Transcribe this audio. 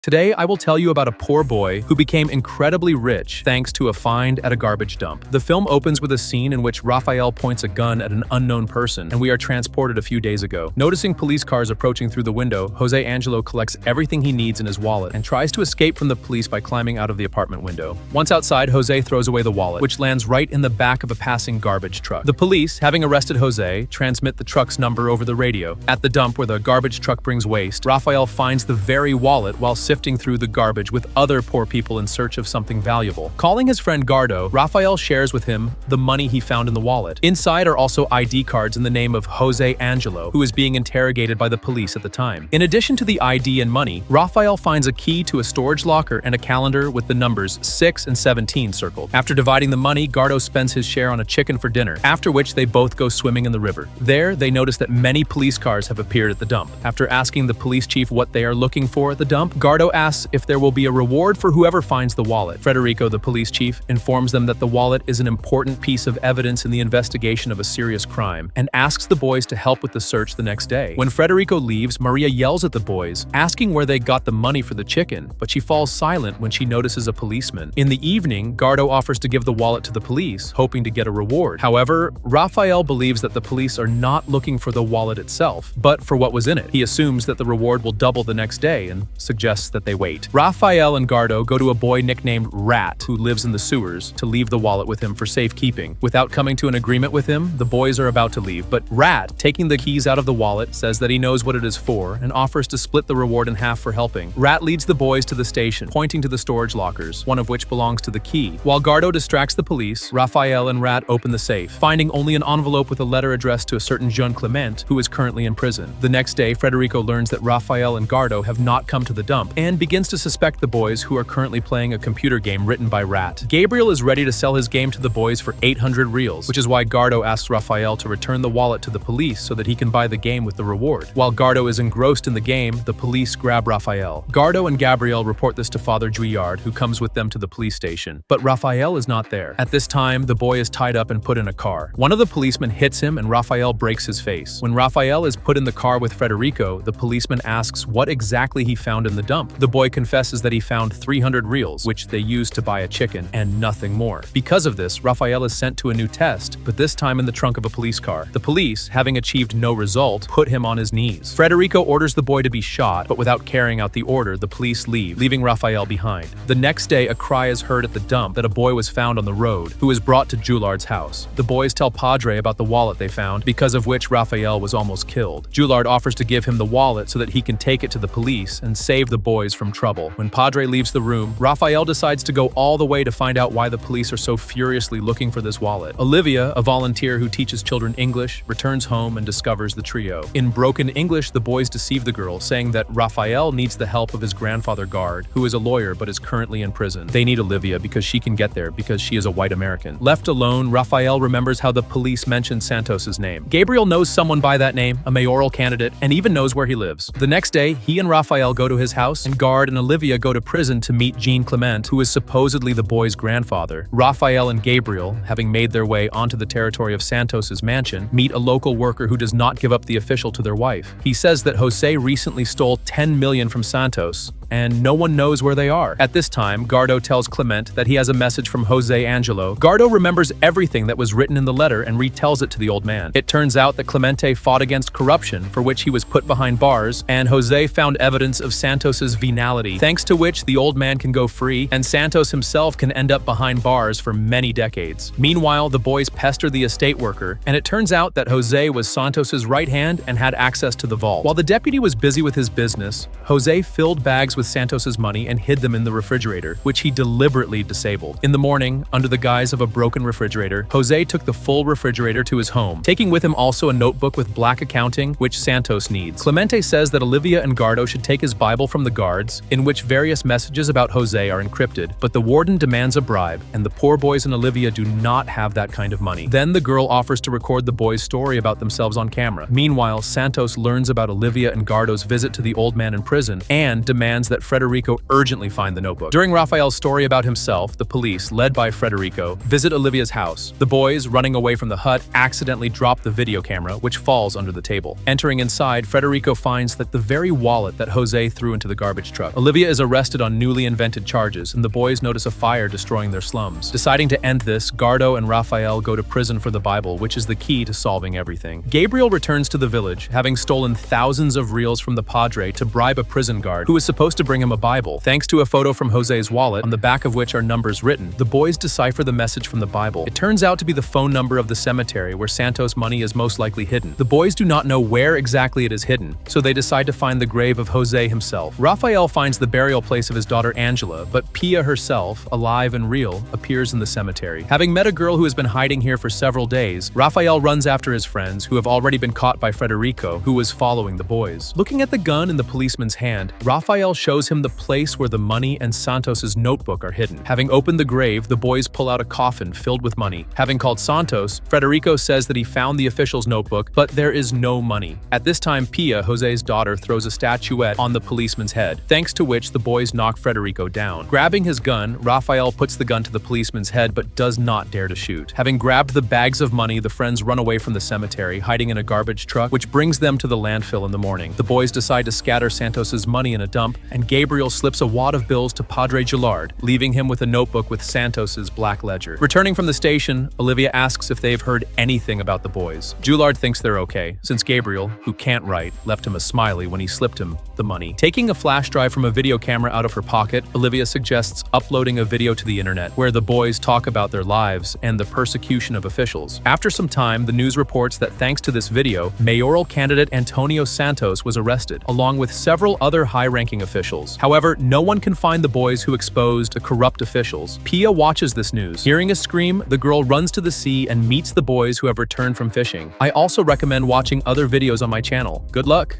Today, I will tell you about a poor boy who became incredibly rich thanks to a find at a garbage dump. The film opens with a scene in which Raphael points a gun at an unknown person, and we are transported a few days ago. Noticing police cars approaching through the window, Jose Angelo collects everything he needs in his wallet and tries to escape from the police by climbing out of the apartment window. Once outside, Jose throws away the wallet, which lands right in the back of a passing garbage truck. The police, having arrested Jose, transmit the truck's number over the radio. At the dump where the garbage truck brings waste, Raphael finds the very wallet while sifting through the garbage with other poor people in search of something valuable. Calling his friend Gardo, Raphael shares with him the money he found in the wallet. Inside are also ID cards in the name of Jose Angelo, who is being interrogated by the police at the time. In addition to the ID and money, Raphael finds a key to a storage locker and a calendar with the numbers 6 and 17 circled. After dividing the money, Gardo spends his share on a chicken for dinner, after which they both go swimming in the river. There, they notice that many police cars have appeared at the dump. After asking the police chief what they are looking for at the dump, Gardo asks if there will be a reward for whoever finds the wallet. Federico, the police chief, informs them that the wallet is an important piece of evidence in the investigation of a serious crime and asks the boys to help with the search the next day. When Federico leaves, Maria yells at the boys, asking where they got the money for the chicken, but she falls silent when she notices a policeman. In the evening, Gardo offers to give the wallet to the police, hoping to get a reward. However, Raphael believes that the police are not looking for the wallet itself, but for what was in it. He assumes that the reward will double the next day and suggests that they wait. Raphael and Gardo go to a boy nicknamed Rat, who lives in the sewers, to leave the wallet with him for safekeeping. Without coming to an agreement with him, the boys are about to leave, but Rat, taking the keys out of the wallet, says that he knows what it is for and offers to split the reward in half for helping. Rat leads the boys to the station, pointing to the storage lockers, one of which belongs to the key. While Gardo distracts the police, Raphael and Rat open the safe, finding only an envelope with a letter addressed to a certain Jean Clement, who is currently in prison. The next day, Federico learns that Raphael and Gardo have not come to the dump and begins to suspect the boys, who are currently playing a computer game written by Rat. Gabriel is ready to sell his game to the boys for 800 reals, which is why Gardo asks Raphael to return the wallet to the police so that he can buy the game with the reward. While Gardo is engrossed in the game, the police grab Raphael. Gardo and Gabriel report this to Father Juillard, who comes with them to the police station. But Raphael is not there. At this time, the boy is tied up and put in a car. One of the policemen hits him and Raphael breaks his face. When Raphael is put in the car with Federico, the policeman asks what exactly he found in the dump. The boy confesses that he found 300 reals, which they used to buy a chicken, and nothing more. Because of this, Raphael is sent to a new test, but this time in the trunk of a police car. The police, having achieved no result, put him on his knees. Federico orders the boy to be shot, but without carrying out the order, the police leave, leaving Raphael behind. The next day, a cry is heard at the dump that a boy was found on the road, who is brought to Juillard's house. The boys tell Padre about the wallet they found, because of which Raphael was almost killed. Juillard offers to give him the wallet so that he can take it to the police and save the boys from trouble. When Padre leaves the room, Raphael decides to go all the way to find out why the police are so furiously looking for this wallet. Olivia, a volunteer who teaches children English, returns home and discovers the trio. In broken English, the boys deceive the girl, saying that Raphael needs the help of his grandfather Guard, who is a lawyer but is currently in prison. They need Olivia because she can get there because she is a white American. Left alone, Raphael remembers how the police mentioned Santos's name. Gabriel knows someone by that name, a mayoral candidate, and even knows where he lives. The next day, he and Raphael go to his house, and Guard and Olivia go to prison to meet Jean Clement, who is supposedly the boy's grandfather. Raphael and Gabriel, having made their way onto the territory of Santos's mansion, meet a local worker who does not give up the official to their wife. He says that Jose recently stole 10 million from Santos, and no one knows where they are. At this time, Gardo tells Clement that he has a message from Jose Angelo. Gardo remembers everything that was written in the letter and retells it to the old man. It turns out that Clemente fought against corruption, for which he was put behind bars, and Jose found evidence of Santos's venality, thanks to which the old man can go free, and Santos himself can end up behind bars for many decades. Meanwhile, the boys pester the estate worker, and it turns out that Jose was Santos's right hand and had access to the vault. While the deputy was busy with his business, Jose filled bags with Santos's money and hid them in the refrigerator, which he deliberately disabled. In the morning, under the guise of a broken refrigerator, Jose took the full refrigerator to his home, taking with him also a notebook with black accounting, which Santos needs. Clemente says that Olivia and Gardo should take his Bible from the guards, in which various messages about Jose are encrypted, but the warden demands a bribe, and the poor boys and Olivia do not have that kind of money. Then the girl offers to record the boys' story about themselves on camera. Meanwhile, Santos learns about Olivia and Gardo's visit to the old man in prison and demands that Federico urgently find the notebook. During Raphael's story about himself, the police, led by Federico, visit Olivia's house. The boys, running away from the hut, accidentally drop the video camera, which falls under the table. Entering inside, Federico finds that the very wallet that Jose threw into the garbage truck. Olivia is arrested on newly invented charges, and the boys notice a fire destroying their slums. Deciding to end this, Gardo and Raphael go to prison for the Bible, which is the key to solving everything. Gabriel returns to the village, having stolen thousands of reals from the padre to bribe a prison guard who is supposed to bring him a Bible. Thanks to a photo from Jose's wallet, on the back of which are numbers written, the boys decipher the message from the Bible. It turns out to be the phone number of the cemetery where Santos' money is most likely hidden. The boys do not know where exactly it is hidden, so they decide to find the grave of Jose himself. Raphael finds the burial place of his daughter Angela, but Pia herself, alive and real, appears in the cemetery. Having met a girl who has been hiding here for several days, Raphael runs after his friends, who have already been caught by Federico, who was following the boys. Looking at the gun in the policeman's hand, Raphael shows him the place where the money and Santos' notebook are hidden. Having opened the grave, the boys pull out a coffin filled with money. Having called Santos, Federico says that he found the official's notebook, but there is no money. At this time, Pia, Jose's daughter, throws a statuette on the policeman's head, thanks to which the boys knock Federico down. Grabbing his gun, Raphael puts the gun to the policeman's head but does not dare to shoot. Having grabbed the bags of money, the friends run away from the cemetery, hiding in a garbage truck, which brings them to the landfill in the morning. The boys decide to scatter Santos' money in a dump, and Gabriel slips a wad of bills to Padre Gillard, leaving him with a notebook with Santos' black ledger. Returning from the station, Olivia asks if they've heard anything about the boys. Gillard thinks they're okay, since Gabriel, who can't write, left him a smiley when he slipped him the money. Taking a flash drive from a video camera out of her pocket, Olivia suggests uploading a video to the internet, where the boys talk about their lives and the persecution of officials. After some time, the news reports that thanks to this video, mayoral candidate Antonio Santos was arrested, along with several other high-ranking officials. However, no one can find the boys who exposed the corrupt officials. Pia watches this news. Hearing a scream, the girl runs to the sea and meets the boys who have returned from fishing. I also recommend watching other videos on my channel. Good luck!